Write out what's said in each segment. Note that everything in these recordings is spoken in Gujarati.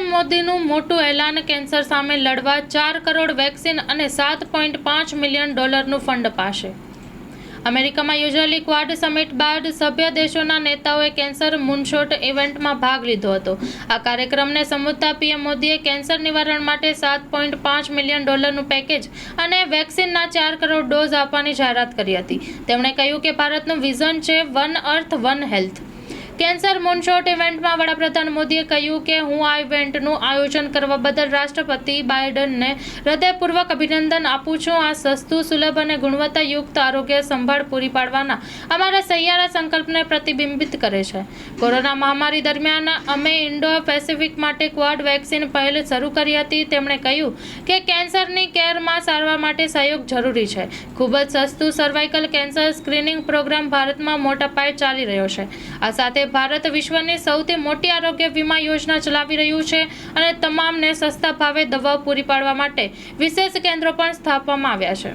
મોદીનું મોટું એલાન, કેન્સર સામે લડવા 4 કરોડ વેક્સિન અને $7.5 મિલિયન ફંડ અપાશે. અમેરિકામાં યોજાયેલી ક્વાડ સમિટ બાદ સભ્ય દેશોના નેતાઓએ કેન્સર મૂનશોટ ઇવેન્ટમાં ભાગ લીધો હતો. આ કાર્યક્રમને સંબોધતા પીએમ મોદીએ કેન્સર નિવારણ માટે $7.5 મિલિયન પેકેજ અને વેક્સિનના 4 કરોડ ડોઝ આપવાની જાહેરાત કરી હતી. તેમણે કહ્યું કે ભારતનું વિઝન છે one earth one health. Cancer moonshot ઇવેન્ટમાં વડાપ્રધાન મોદીએ કહ્યું કે હું આ ઇવેન્ટનું આયોજન કરવા બદલ રાષ્ટ્રપતિ બાઇડનને હૃદયપૂર્વક અભિનંદન આપું છું. આ સસ્તું, સુલભ અને ગુણવત્તાયુક્ત આરોગ્ય સંભાળ પૂરી પાડવાના અમારા સહિયારા સંકલ્પને પ્રતિબિંબિત કરે છે. કોરોના મહામારી દરમિયાન અમે ઇન્ડો પેસિફિક માટે ક્વાડ વેક્સિન પહેલ શરૂ કરી હતી. તેમણે કહ્યું કે કેન્સરની કેરમાં સારવાર માટે સહયોગ જરૂરી છે. ખૂબ જ સસ્તું સર્વાઇકલ કેન્સર સ્ક્રીનિંગ પ્રોગ્રામ ભારતમાં મોટા પાયે ચાલી રહ્યો છે. આ સાથે ભારત વિશ્વની સૌથી મોટી આરોગ્ય વીમા યોજના ચલાવી રહ્યું છે અને તમામને સસ્તા ભાવે દવાઓ પૂરી પાડવા માટે વિશેષ કેન્દ્રો પણ સ્થાપવામાં આવ્યા છે.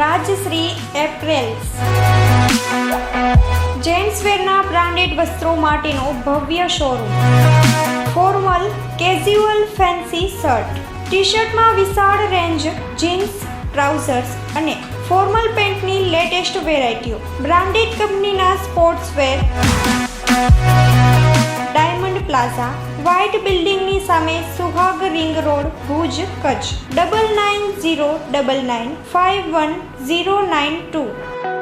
રાજશ્રી એપ્રેલ્સ જેન્ટ્સવેરના બ્રાન્ડેડ વસ્ત્રો માટેનો ભવ્ય showroom. Formal, casual, fancy shirt, ટી-શર્ટમાં વિશાળ રેન્જ, જીન્સ, ટ્રાઉઝર્સ અને ફોર્મલ પેન્ટની લેટેસ્ટ વેરાયટીઓ. બ્રાન્ડેડ કંપનીના સ્પોર્ટ્સવેર. ડાયમંડ પ્લાઝા, વ્હાઇટ બિલ્ડિંગની સામે, સુહાગ રિંગ રોડ, ભુજ, કચ્છ. 9909951092.